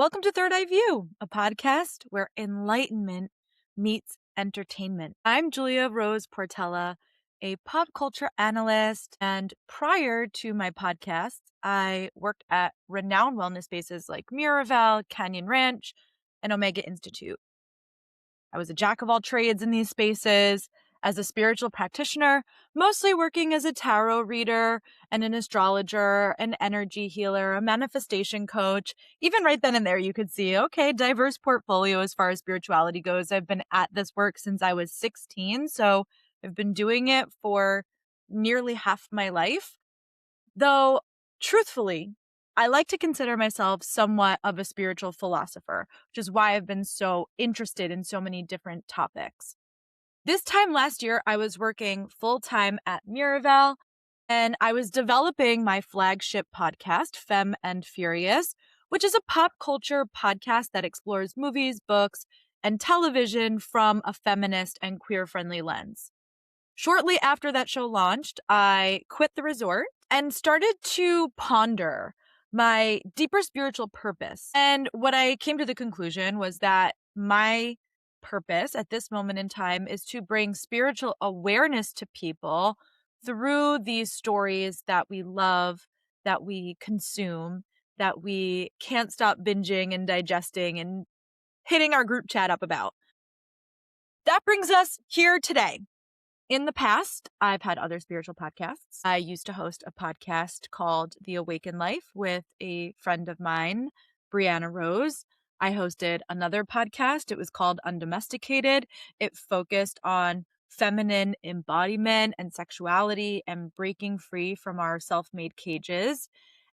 Welcome to Third Eye View, a podcast where enlightenment meets entertainment. I'm Julia Rose Portella, a pop culture analyst, and prior to my podcast, I worked at renowned wellness spaces like Miraval, Canyon Ranch, and Omega Institute. I was a jack of all trades in these spaces as a spiritual practitioner, mostly working as a tarot reader and an astrologer, an energy healer, a manifestation coach. Even right then and there, you could see, okay, diverse portfolio as far as spirituality goes. I've been at this work since I was 16, so I've been doing it for nearly half my life. Though, truthfully, I like to consider myself somewhat of a spiritual philosopher, which is why I've been so interested in so many different topics. This time last year, I was working full-time at Miraval, and I was developing my flagship podcast, Femme and Furious, which is a pop culture podcast that explores movies, books, and television from a feminist and queer-friendly lens. Shortly after that show launched, I quit the resort and started to ponder my deeper spiritual purpose. And what I came to the conclusion was that my purpose at this moment in time is to bring spiritual awareness to people through these stories that we love, that we consume, that we can't stop binging and digesting and hitting our group chat up about. That brings us here today. In the past, I've had other spiritual podcasts. I used to host a podcast called The Awakened Life with a friend of mine, Brianna Rose. I hosted another podcast. It was called Undomesticated. It focused on feminine embodiment and sexuality and breaking free from our self-made cages.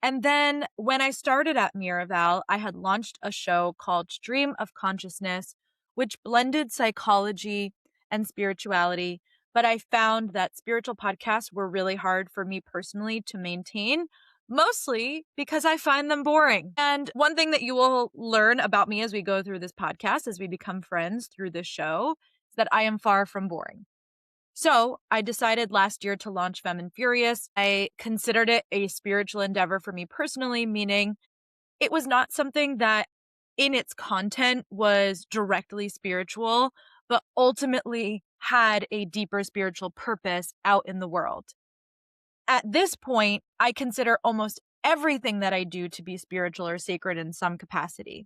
And then when I started at Miraval, I had launched a show called Stream of Consciousness, which blended psychology and spirituality. But I found that spiritual podcasts were really hard for me personally to maintain, mostly because I find them boring. And one thing that you will learn about me as we go through this podcast, as we become friends through this show, is that I am far from boring. So I decided last year to launch Femme and Furious. I considered it a spiritual endeavor for me personally, meaning it was not something that in its content was directly spiritual, but ultimately had a deeper spiritual purpose out in the world. At this point, I consider almost everything that I do to be spiritual or sacred in some capacity,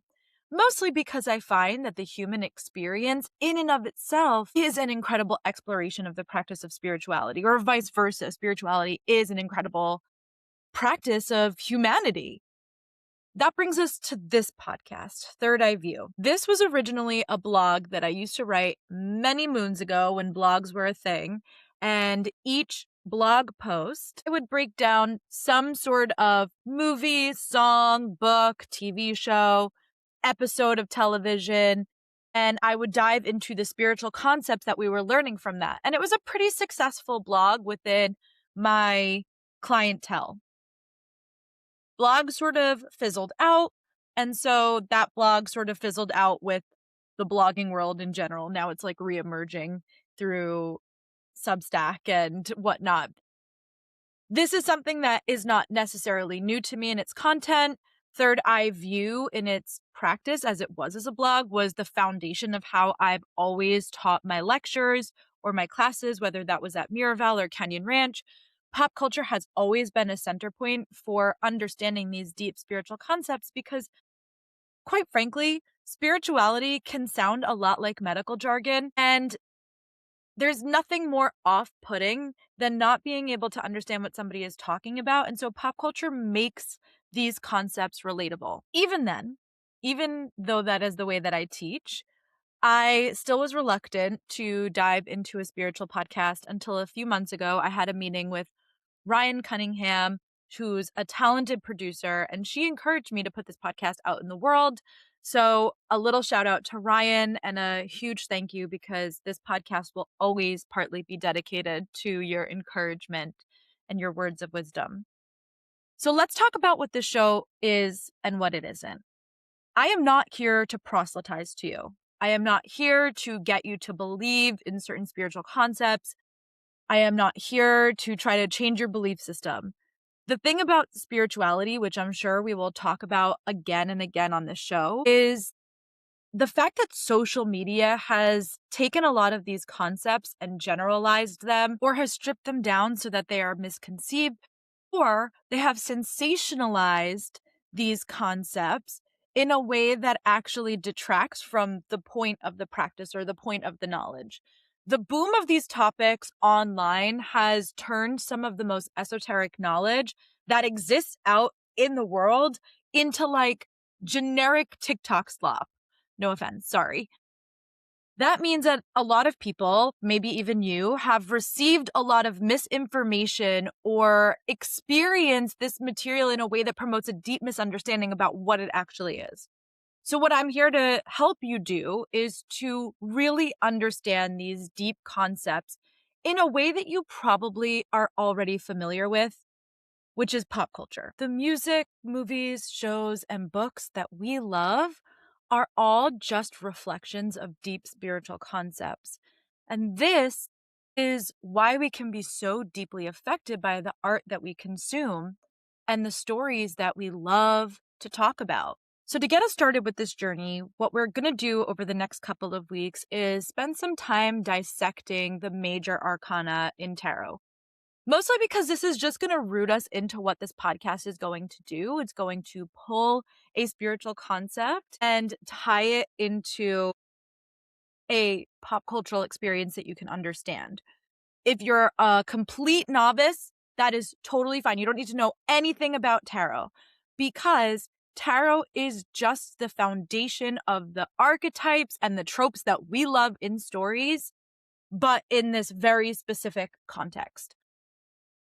mostly because I find that the human experience in and of itself is an incredible exploration of the practice of spirituality, or vice versa. Spirituality is an incredible practice of humanity. That brings us to this podcast, Third Eye View. This was originally a blog that I used to write many moons ago when blogs were a thing. And each blog post, I would break down some sort of movie, song, book, TV show, episode of television, and I would dive into the spiritual concepts that we were learning from that. And it was a pretty successful blog within my clientele. Blog sort of fizzled out. And so that blog sort of fizzled out with the blogging world in general. Now it's like reemerging through Substack and whatnot. This is something that is not necessarily new to me in its content. Third Eye View in its practice, as it was as a blog, was the foundation of how I've always taught my lectures or my classes, whether that was at Miraval or Canyon Ranch. Pop culture has always been a center point for understanding these deep spiritual concepts because, quite frankly, spirituality can sound a lot like medical jargon, and there's nothing more off-putting than not being able to understand what somebody is talking about. And so pop culture makes these concepts relatable. Even then, even though that is the way that I teach, I still was reluctant to dive into a spiritual podcast until a few months ago. I had a meeting with Ryan Cunningham, who's a talented producer, and she encouraged me to put this podcast out in the world. So a little shout out to Ryan and a huge thank you, because this podcast will always partly be dedicated to your encouragement and your words of wisdom. So let's talk about what this show is and what it isn't. I am not here to proselytize to you. I am not here to get you to believe in certain spiritual concepts. I am not here to try to change your belief system. The thing about spirituality, which I'm sure we will talk about again and again on this show, is the fact that social media has taken a lot of these concepts and generalized them, or has stripped them down so that they are misconceived, or they have sensationalized these concepts in a way that actually detracts from the point of the practice or the point of the knowledge. The boom of these topics online has turned some of the most esoteric knowledge that exists out in the world into like generic TikTok slop. No offense, sorry. That means that a lot of people, maybe even you, have received a lot of misinformation or experienced this material in a way that promotes a deep misunderstanding about what it actually is. So what I'm here to help you do is to really understand these deep concepts in a way that you probably are already familiar with, which is pop culture. The music, movies, shows, and books that we love are all just reflections of deep spiritual concepts. And this is why we can be so deeply affected by the art that we consume and the stories that we love to talk about. So to get us started with this journey, what we're going to do over the next couple of weeks is spend some time dissecting the major arcana in tarot. Mostly because this is just going to root us into what this podcast is going to do. It's going to pull a spiritual concept and tie it into a pop cultural experience that you can understand. If you're a complete novice, that is totally fine. You don't need to know anything about tarot because tarot is just the foundation of the archetypes and the tropes that we love in stories, but in this very specific context.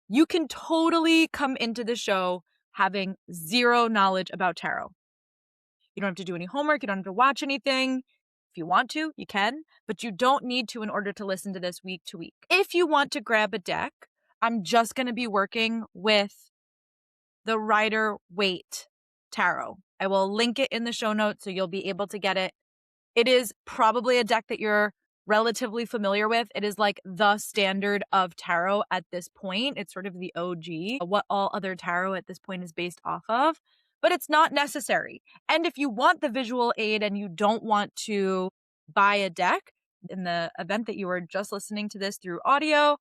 You can totally come into the show having zero knowledge about tarot. You don't have to do any homework. You don't have to watch anything. If you want to, you can, but you don't need to in order to listen to this week to week. If you want to grab a deck, I'm just going to be working with the Rider-Waite Tarot. I will link it in the show notes so you'll be able to get it. It is probably a deck that you're relatively familiar with. It is like the standard of tarot at this point. It's sort of the OG, what all other tarot at this point is based off of, but it's not necessary. And if you want the visual aid and you don't want to buy a deck, in the event that you are just listening to this through audio,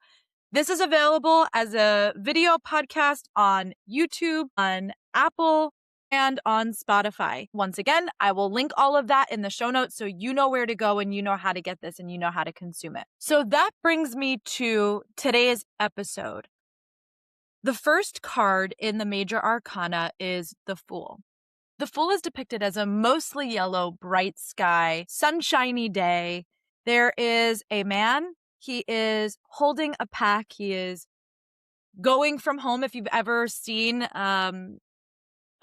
this is available as a video podcast on YouTube, on Apple, and on Spotify. Once again, I will link all of that in the show notes so you know where to go and you know how to get this and you know how to consume it. So that brings me to today's episode. The first card in the major arcana is the Fool. The Fool is depicted as a mostly yellow, bright sky, sunshiny day. There is a man. He is holding a pack. He is going from home. If you've ever seen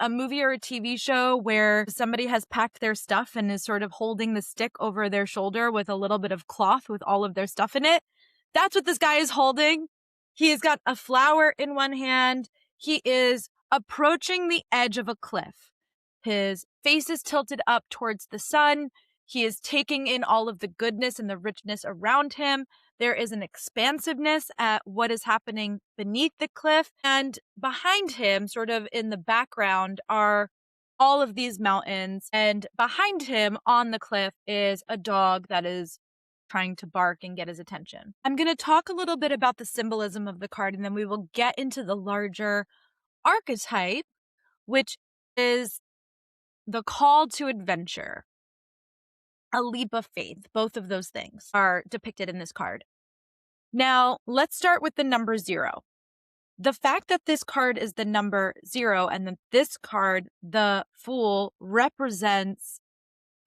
a movie or a TV show where somebody has packed their stuff and is sort of holding the stick over their shoulder with a little bit of cloth with all of their stuff in it, that's what this guy is holding. He's got a flower in one hand. He is approaching the edge of a cliff. His face is tilted up towards the sun. He is taking in all of the goodness and the richness around him. There is an expansiveness at what is happening beneath the cliff. And behind him, sort of in the background, are all of these mountains. And behind him on the cliff is a dog that is trying to bark and get his attention. I'm going to talk a little bit about the symbolism of the card, and then we will get into the larger archetype, which is the call to adventure, a leap of faith. Both of those things are depicted in this card. Now, let's start with the number 0. The fact that this card is the number 0 and that this card, the Fool, represents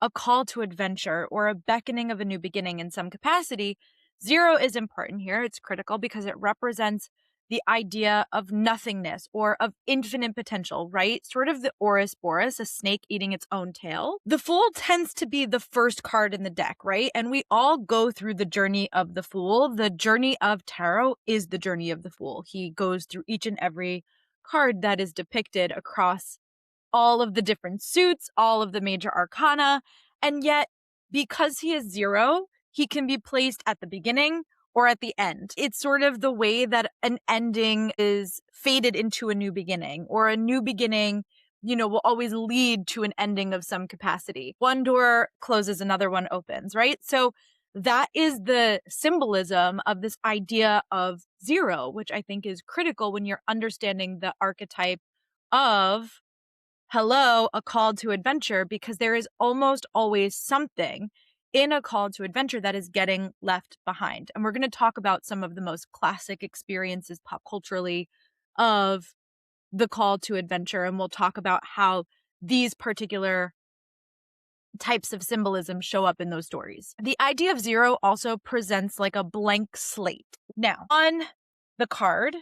a call to adventure or a beckoning of a new beginning in some capacity, 0 is important here. It's critical because it represents the idea of nothingness or of infinite potential, right? Sort of the Ouroboros, a snake eating its own tail. The Fool tends to be the first card in the deck, right? And we all go through the journey of the Fool. The journey of tarot is the journey of the Fool. He goes through each and every card that is depicted across all of the different suits, all of the major arcana. And yet, because he is 0, he can be placed at the beginning or at the end. It's sort of the way that an ending is faded into a new beginning, or a new beginning, will always lead to an ending of some capacity. One door closes, another one opens, right? So that is the symbolism of this idea of zero, which I think is critical when you're understanding the archetype of, hello, a call to adventure, because there is almost always something in a call to adventure that is getting left behind. And we're going to talk about some of the most classic experiences pop culturally of the call to adventure. And we'll talk about how these particular types of symbolism show up in those stories. The idea of zero also presents like a blank slate. Now, on the card,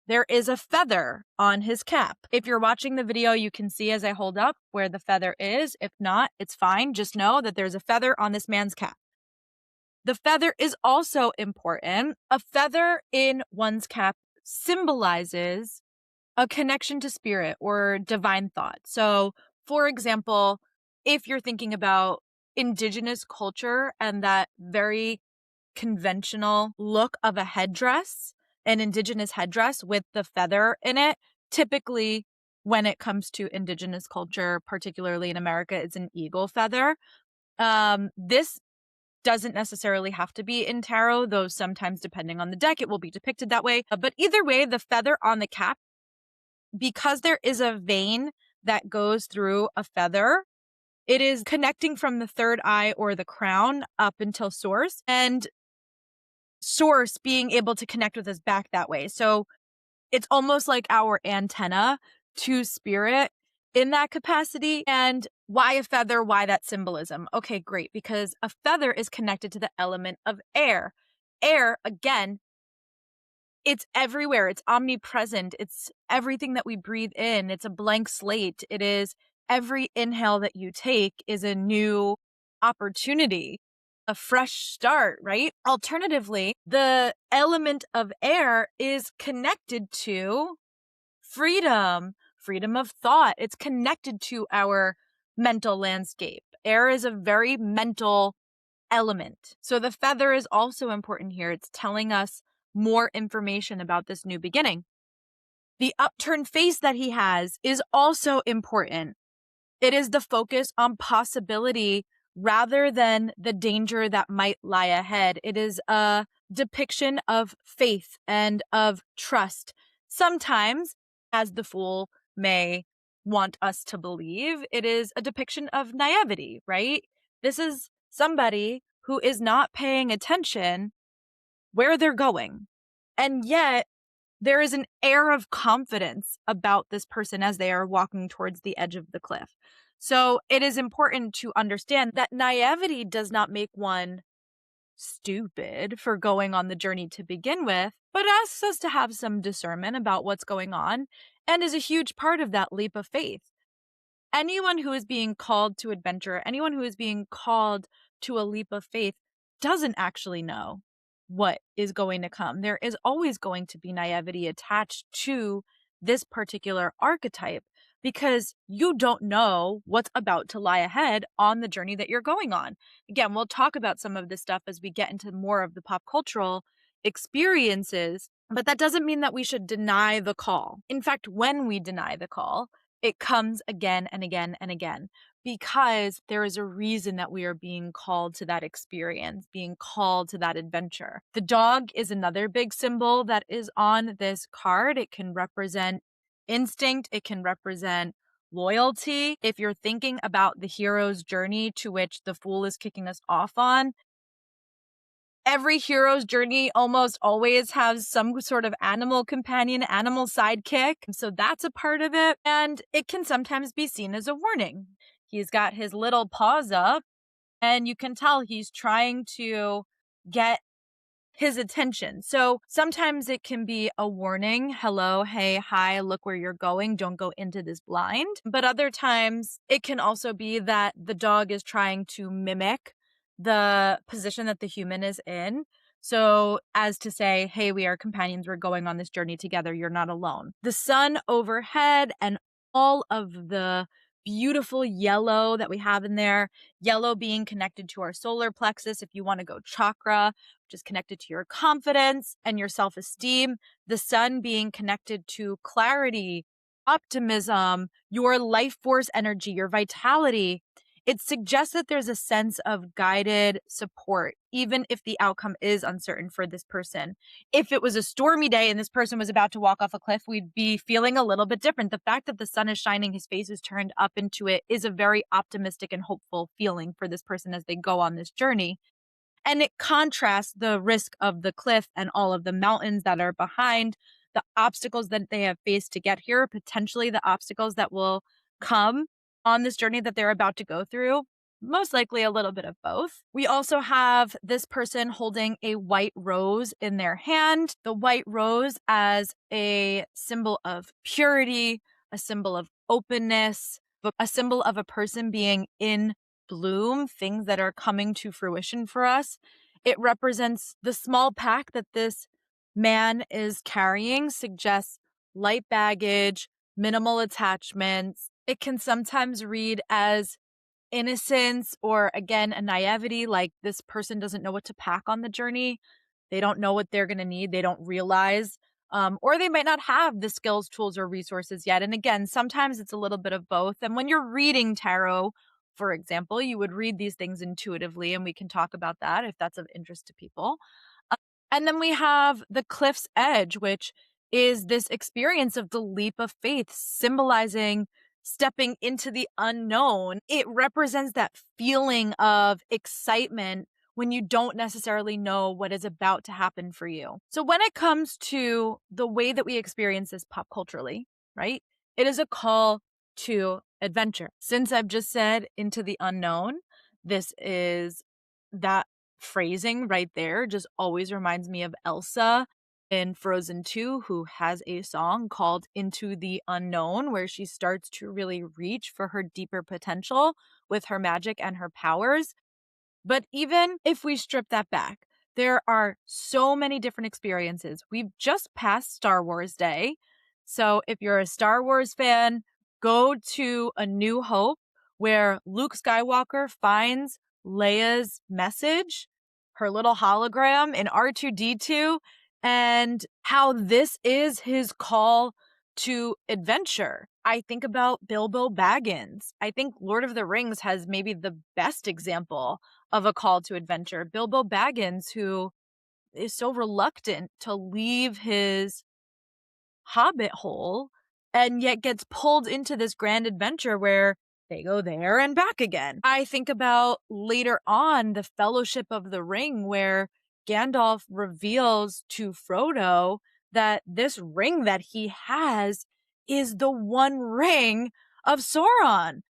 there is a feather on his cap. If you're watching the video, you can see as I hold up where the feather is. If not, it's fine. Just know that there's a feather on this man's cap. The feather is also important. A feather in one's cap symbolizes a connection to spirit or divine thought. So, for example, if you're thinking about indigenous culture and that very conventional look of a headdress, an indigenous headdress with the feather in it, typically when it comes to indigenous culture, particularly in America, it's an eagle feather. This doesn't necessarily have to be in tarot, though sometimes depending on the deck, it will be depicted that way. But either way, the feather on the cap, because there is a vein that goes through a feather, it is connecting from the third eye or the crown up until source, and source being able to connect with us back that way. So it's almost like our antenna to spirit in that capacity. And why a feather? Why that symbolism? Okay, great. Because a feather is connected to the element of air. Air, again, it's everywhere. It's omnipresent. It's everything that we breathe in. It's a blank slate. It is every inhale that you take is a new opportunity, a fresh start, right? Alternatively, the element of air is connected to freedom, freedom of thought. It's connected to our mental landscape. Air is a very mental element. So the feather is also important here. It's telling us more information about this new beginning. The upturned face that he has is also important. It is the focus on possibility rather than the danger that might lie ahead. It is a depiction of faith and of trust. Sometimes, as the fool may want us to believe, it is a depiction of naivety, right? This is somebody who is not paying attention where they're going. And yet, there is an air of confidence about this person as they are walking towards the edge of the cliff. So it is important to understand that naivety does not make one stupid for going on the journey to begin with, but asks us to have some discernment about what's going on and is a huge part of that leap of faith. Anyone who is being called to adventure, anyone who is being called to a leap of faith doesn't actually know what is going to come. There is always going to be naivety attached to this particular archetype because you don't know what's about to lie ahead on the journey that you're going on. Again, we'll talk about some of this stuff as we get into more of the pop cultural experiences, but that doesn't mean that we should deny the call. In fact, when we deny the call, it comes again and again and again because there is a reason that we are being called to that experience, being called to that adventure. The dog is another big symbol that is on this card. It can represent instinct. It can represent loyalty. If you're thinking about the hero's journey to which the fool is kicking us off on, every hero's journey almost always has some sort of animal companion, animal sidekick. So that's a part of it. And it can sometimes be seen as a warning. He's got his little paws up, and you can tell he's trying to get his attention. So sometimes it can be a warning. Hello, hey, hi, look where you're going. Don't go into this blind. But other times it can also be that the dog is trying to mimic the position that the human is in. So as to say, hey, we are companions. We're going on this journey together. You're not alone. The sun overhead and all of the beautiful yellow that we have in there. Yellow being connected to our solar plexus, if you want to go chakra, which is connected to your confidence and your self-esteem. The sun being connected to clarity, optimism, your life force energy, your vitality. It suggests that there's a sense of guided support, even if the outcome is uncertain for this person. If it was a stormy day and this person was about to walk off a cliff, we'd be feeling a little bit different. The fact that the sun is shining, his face is turned up into it, is a very optimistic and hopeful feeling for this person as they go on this journey. And it contrasts the risk of the cliff and all of the mountains that are behind, the obstacles that they have faced to get here, potentially the obstacles that will come on this journey that they're about to go through. Most likely a little bit of both. We also have this person holding a white rose in their hand. The white rose as a symbol of purity, a symbol of openness, a symbol of a person being in bloom, things that are coming to fruition for us. It represents the small pack that this man is carrying, suggests light baggage, minimal attachments. It can sometimes read as innocence or, again, a naivety, like this person doesn't know what to pack on the journey. They don't know what they're going to need. They don't realize, or they might not have the skills, tools, or resources yet. And again, sometimes it's a little bit of both. And when you're reading tarot, for example, you would read these things intuitively, and we can talk about that if that's of interest to people. And then we have the cliff's edge, which is this experience of the leap of faith, symbolizing stepping into the unknown. It represents that feeling of excitement when you don't necessarily know what is about to happen for you. So when it comes to the way that we experience this pop culturally, right, it is a call to adventure. Since I've just said into the unknown, this is that phrasing right there just always reminds me of Elsa in Frozen 2, who has a song called Into the Unknown, where she starts to really reach for her deeper potential with her magic and her powers. But even if we strip that back, there are so many different experiences. We've just passed Star Wars Day. So if you're a Star Wars fan, go to A New Hope, where Luke Skywalker finds Leia's message, her little hologram in R2D2, and how this is his call to adventure. I think about Bilbo Baggins. I think Lord of the Rings has maybe the best example of a call to adventure. Bilbo Baggins, who is so reluctant to leave his hobbit hole and yet gets pulled into this grand adventure where they go there and back again. I think about later on the Fellowship of the Ring, where Gandalf reveals to Frodo that this ring that he has is the one ring of Sauron.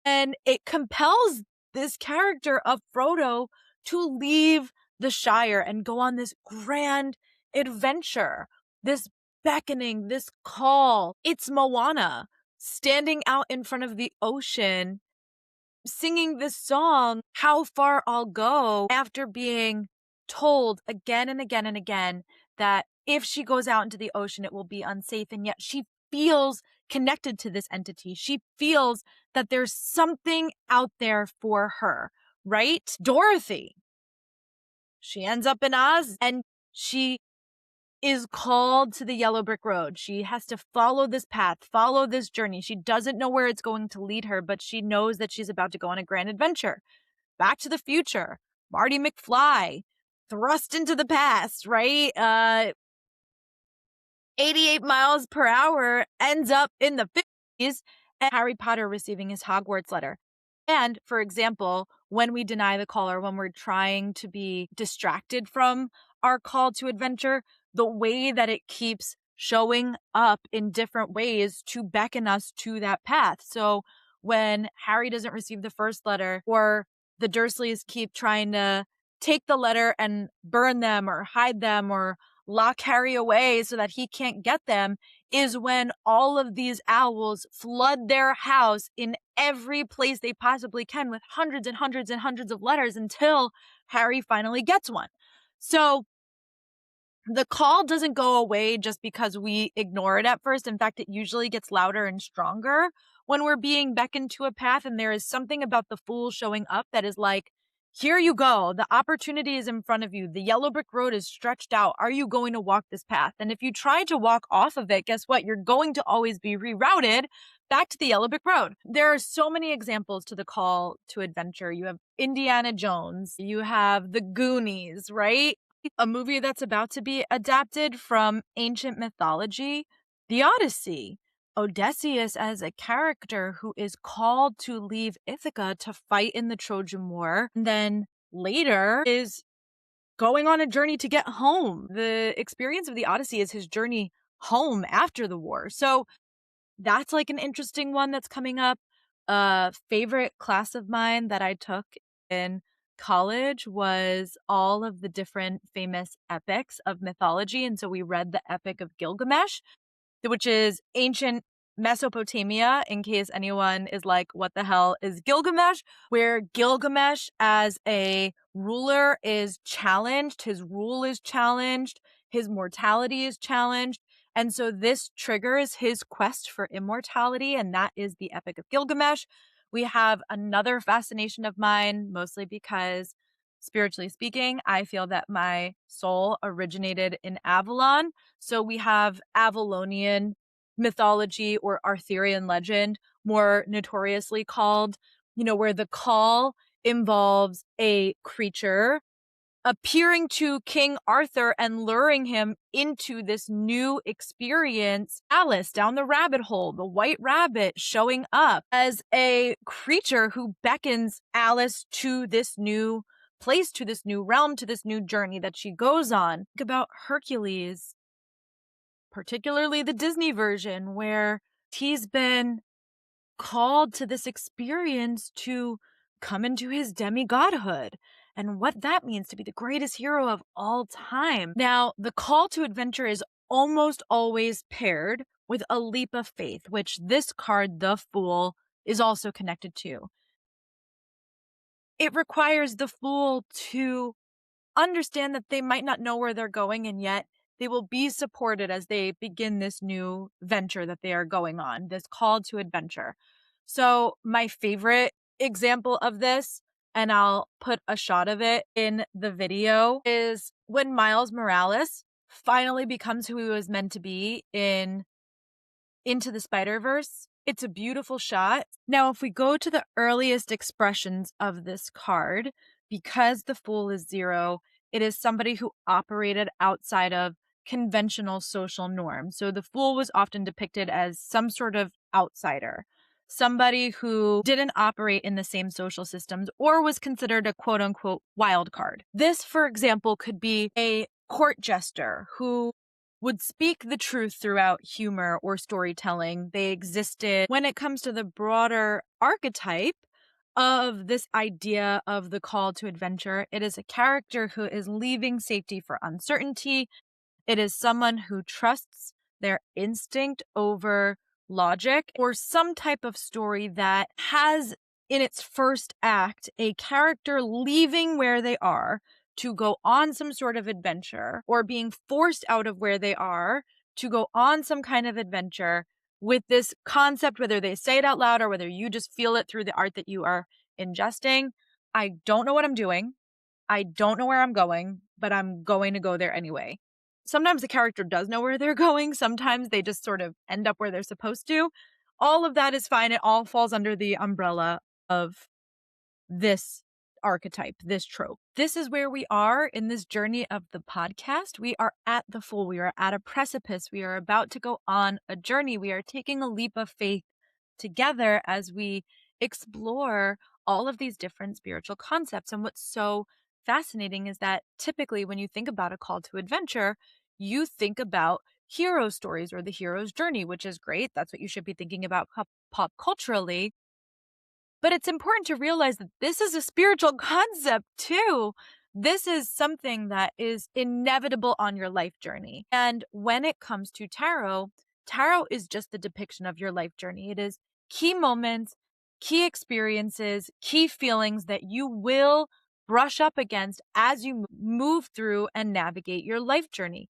And it compels this character of Frodo to leave the Shire and go on this grand adventure, this beckoning, this call. It's Moana standing out in front of the ocean, singing this song, How Far I'll Go, after being told again and again and again that if she goes out into the ocean, it will be unsafe. And yet she feels connected to this entity. She feels that there's something out there for her, right? Dorothy, she ends up in Oz and she is called to the yellow brick road. She has to follow this path, follow this journey. She doesn't know where it's going to lead her, but she knows that she's about to go on a grand adventure. Back to the Future, Marty McFly, thrust into the past, right? 88 miles per hour, ends up in the 50s, and Harry Potter receiving his Hogwarts letter. And, for example, when we deny the call or when we're trying to be distracted from our call to adventure, the way that it keeps showing up in different ways to beckon us to that path. So when Harry doesn't receive the first letter, or the Dursleys keep trying to take the letter and burn them or hide them or lock Harry away so that he can't get them, is when all of these owls flood their house in every place they possibly can with hundreds and hundreds and hundreds of letters until Harry finally gets one. So The call doesn't go away just because we ignore it at first. In fact, it usually gets louder and stronger when we're being beckoned to a path. And there is something about the Fool showing up that is like, here you go. The opportunity is in front of you. The yellow brick road is stretched out. Are you going to walk this path? And if you try to walk off of it, guess what? You're going to always be rerouted back to the yellow brick road. There are so many examples to the call to adventure. You have Indiana Jones, you have the Goonies, right? A movie that's about to be adapted from ancient mythology, the Odyssey. Odysseus as a character who is called to leave Ithaca to fight in the Trojan War, and then later is going on a journey to get home. The experience of the Odyssey is his journey home after the war. So that's like an interesting one that's coming up. A favorite class of mine that I took in college was all of the different famous epics of mythology. And so we read the Epic of Gilgamesh, which is ancient Mesopotamia, in case anyone is like, what the hell is Gilgamesh? Where Gilgamesh as a ruler is challenged, his rule is challenged, his mortality is challenged. And so this triggers his quest for immortality, and that is the Epic of Gilgamesh. We have another fascination of mine, mostly because, spiritually speaking, I feel that my soul originated in Avalon. So we have Avalonian mythology or Arthurian legend, more notoriously called, where the call involves a creature appearing to King Arthur and luring him into this new experience. Alice down the rabbit hole, the white rabbit showing up as a creature who beckons Alice to this new place, to this new realm, to this new journey that she goes on. Think about Hercules, particularly the Disney version, where he's been called to this experience to come into his demigodhood and what that means to be the greatest hero of all time. Now, the call to adventure is almost always paired with a leap of faith, which this card, the Fool, is also connected to. It requires the Fool to understand that they might not know where they're going, and yet they will be supported as they begin this new venture that they are going on, this call to adventure. So my favorite example of this, and I'll put a shot of it in the video, is when Miles Morales finally becomes who he was meant to be in Into the Spider-Verse. It's a beautiful shot. Now, if we go to the earliest expressions of this card, because the Fool is 0, it is somebody who operated outside of conventional social norms. So the Fool was often depicted as some sort of outsider, somebody who didn't operate in the same social systems or was considered a quote unquote wild card. This, for example, could be a court jester who would speak the truth throughout humor or storytelling. They existed when it comes to the broader archetype of this idea of the call to adventure. It is a character who is leaving safety for uncertainty. It is someone who trusts their instinct over logic, or some type of story that has in its first act a character leaving where they are to go on some sort of adventure, or being forced out of where they are to go on some kind of adventure with this concept, whether they say it out loud or whether you just feel it through the art that you are ingesting. I don't know what I'm doing. I don't know where I'm going, but I'm going to go there anyway. Sometimes the character does know where they're going. Sometimes they just sort of end up where they're supposed to. All of that is fine. It all falls under the umbrella of this archetype, this trope. This is where we are in this journey of the podcast. We are at the Fool. We are at a precipice. We are about to go on a journey. We are taking a leap of faith together as we explore all of these different spiritual concepts. And what's so fascinating is that typically when you think about a call to adventure, you think about hero stories or the hero's journey, which is great. That's what you should be thinking about pop culturally. But it's important to realize that this is a spiritual concept too. This is something that is inevitable on your life journey. And when it comes to tarot, tarot is just the depiction of your life journey. It is key moments, key experiences, key feelings that you will brush up against as you move through and navigate your life journey.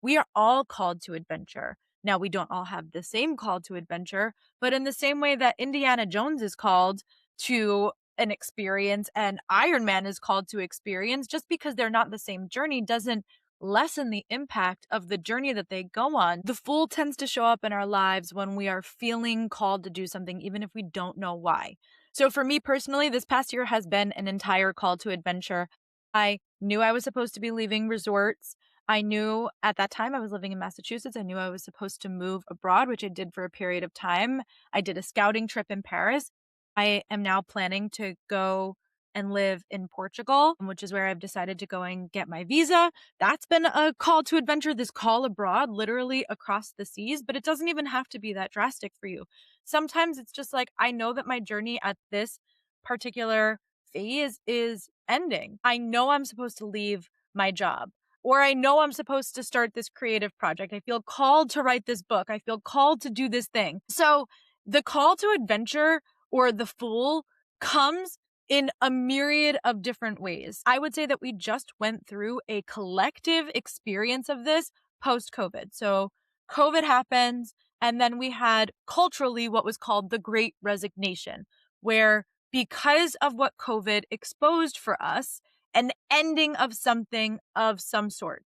We are all called to adventure. Now, we don't all have the same call to adventure, but in the same way that Indiana Jones is called to an experience and Iron Man is called to experience, just because they're not the same journey doesn't lessen the impact of the journey that they go on. The Fool tends to show up in our lives when we are feeling called to do something, even if we don't know why. So for me personally, this past year has been an entire call to adventure. I knew I was supposed to be leaving resorts. I knew at that time I was living in Massachusetts. I knew I was supposed to move abroad, which I did for a period of time. I did a scouting trip in Paris. I am now planning to go and live in Portugal, which is where I've decided to go and get my visa. That's been a call to adventure, this call abroad, literally across the seas, but it doesn't even have to be that drastic for you. Sometimes it's just like, I know that my journey at this particular phase is ending. I know I'm supposed to leave my job, or I know I'm supposed to start this creative project. I feel called to write this book. I feel called to do this thing. So the call to adventure or the Fool comes in a myriad of different ways. I would say that we just went through a collective experience of this post-COVID. So COVID happens, and then we had culturally what was called the Great Resignation, where because of what COVID exposed for us, an ending of something of some sort.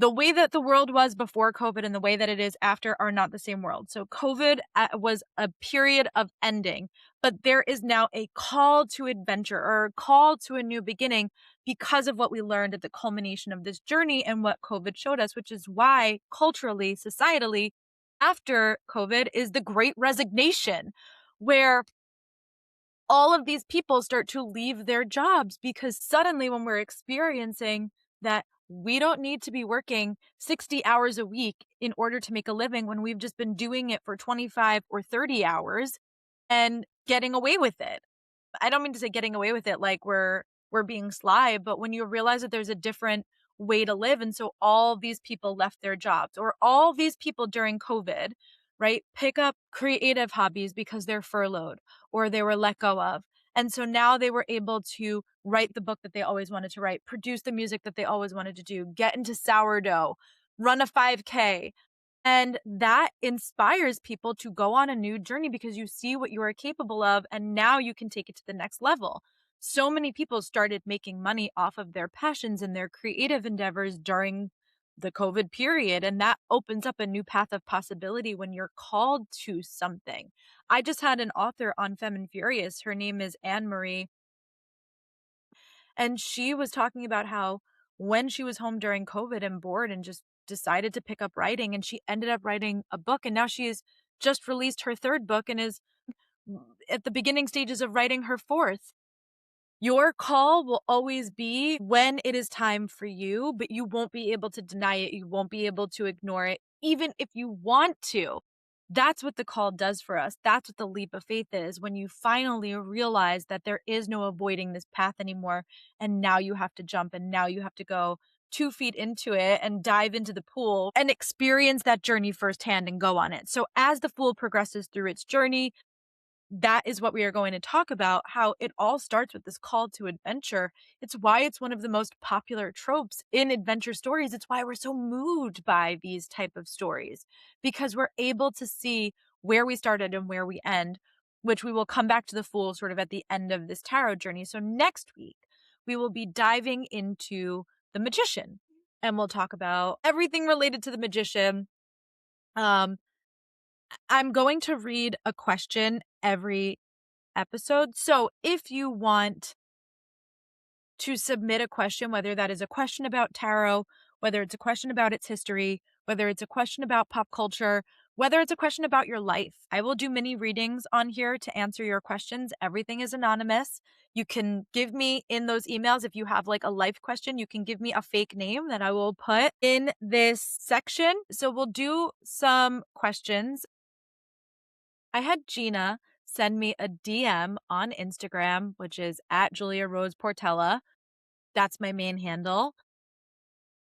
The way that the world was before COVID and the way that it is after are not the same world. So COVID was a period of ending, but there is now a call to adventure or a call to a new beginning because of what we learned at the culmination of this journey and what COVID showed us, which is why culturally, societally, after COVID is the Great Resignation, where all of these people start to leave their jobs because suddenly when we're experiencing that we don't need to be working 60 hours a week in order to make a living when we've just been doing it for 25 or 30 hours and getting away with it. I don't mean to say getting away with it like we're being sly, but when you realize that there's a different way to live, and so all these people left their jobs, or all these people during COVID, right, pick up creative hobbies because they're furloughed or they were let go of. And so now they were able to write the book that they always wanted to write, produce the music that they always wanted to do, get into sourdough, run a 5K, and that inspires people to go on a new journey because you see what you are capable of, and now you can take it to the next level. So many people started making money off of their passions and their creative endeavors during the COVID period, and that opens up a new path of possibility when you're called to something. I just had an author on Femme and Furious. Her name is Anne Marie, and she was talking about how when she was home during COVID and bored and just decided to pick up writing, and she ended up writing a book, and now she's just released her third book and is at the beginning stages of writing her fourth. Your call will always be when it is time for you, but you won't be able to deny it. You won't be able to ignore it, even if you want to. That's what the call does for us. That's what the leap of faith is, when you finally realize that there is no avoiding this path anymore. And now you have to jump, and now you have to go 2 feet into it and dive into the pool and experience that journey firsthand and go on it. So as the Fool progresses through its journey, that is what we are going to talk about, how it all starts with this call to adventure. It's why it's one of the most popular tropes in adventure stories. It's why we're so moved by these type of stories, because we're able to see where we started and where we end, which we will come back to the Fool sort of at the end of this tarot journey. So next week, we will be diving into the Magician, and we'll talk about everything related to the Magician. I'm going to read a question every episode. So if you want to submit a question, whether that is a question about tarot, whether it's a question about its history, whether it's a question about pop culture, whether it's a question about your life, I will do mini readings on here to answer your questions. Everything is anonymous. You can give me in those emails, if you have like a life question, you can give me a fake name that I will put in this section. So we'll do some questions. I had Gina send me a DM on Instagram, which is at Julia Rose Portella. That's my main handle.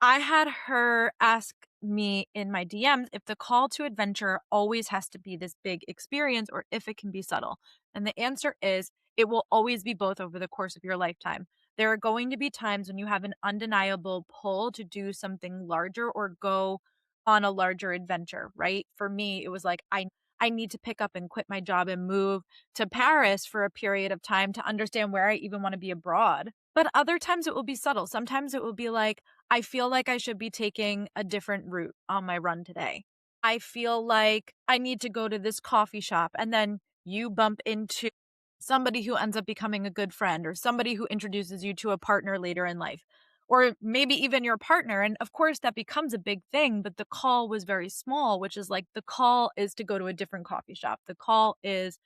I had her ask me in my DMs if the call to adventure always has to be this big experience or if it can be subtle. And the answer is it will always be both over the course of your lifetime. There are going to be times when you have an undeniable pull to do something larger or go on a larger adventure, right? For me, it was like I need to pick up and quit my job and move to Paris for a period of time to understand where I even want to be abroad. But other times it will be subtle. Sometimes it will be like, I feel like I should be taking a different route on my run today. I feel like I need to go to this coffee shop. And then you bump into somebody who ends up becoming a good friend or somebody who introduces you to a partner later in life, or maybe even your partner. And of course, that becomes a big thing, but the call was very small, which is like the call is to go to a different coffee shop. The call is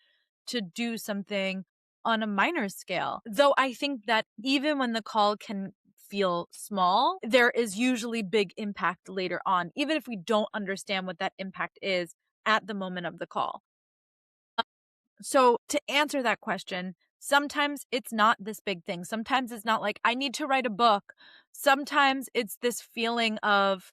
to do something on a minor scale. Though I think that even when the call can feel small, there is usually big impact later on, even if we don't understand what that impact is at the moment of the call. So to answer that question, sometimes it's not this big thing. Sometimes it's not like I need to write a book. Sometimes it's this feeling of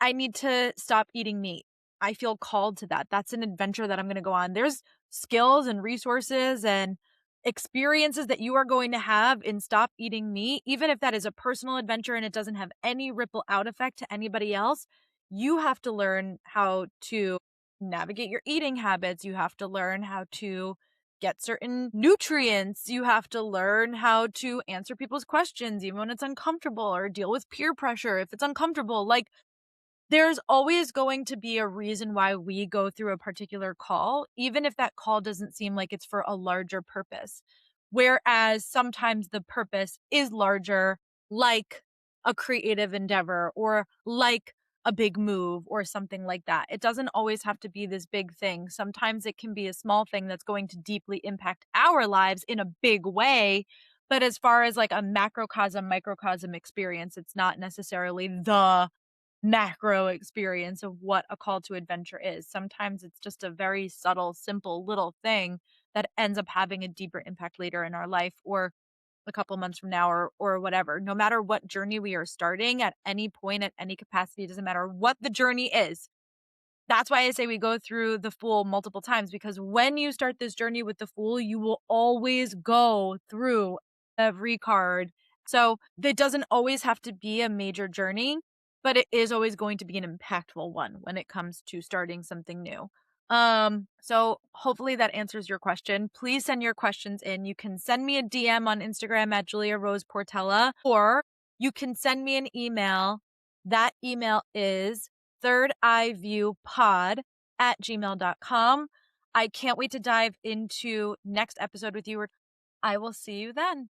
I need to stop eating meat. I feel called to that. That's an adventure that I'm going to go on. There's skills and resources and experiences that you are going to have in stop eating meat, even if that is a personal adventure and it doesn't have any ripple out effect to anybody else. You have to learn how to navigate your eating habits. You have to learn how to get certain nutrients. You have to learn how to answer people's questions, even when it's uncomfortable, or deal with peer pressure if it's uncomfortable. Like, there's always going to be a reason why we go through a particular call, even if that call doesn't seem like it's for a larger purpose. Whereas sometimes the purpose is larger, like a creative endeavor or like a big move or something like that. It doesn't always have to be this big thing. Sometimes it can be a small thing that's going to deeply impact our lives in a big way. But as far as like a macrocosm, microcosm experience, it's not necessarily the macro experience of what a call to adventure is. Sometimes it's just a very subtle, simple little thing that ends up having a deeper impact later in our life or a couple months from now or whatever. No matter what journey we are starting at any point, at any capacity, it doesn't matter what the journey is. That's why I say we go through the Fool multiple times, because when you start this journey with the Fool, you will always go through every card. So it doesn't always have to be a major journey, but it is always going to be an impactful one when it comes to starting something new. So hopefully that answers your question. Please send your questions in. You can send me a DM on Instagram at Julia Rose Portella, or you can send me an email. That email is thirdeyeviewpod@gmail.com. I can't wait to dive into next episode with you. I will see you then.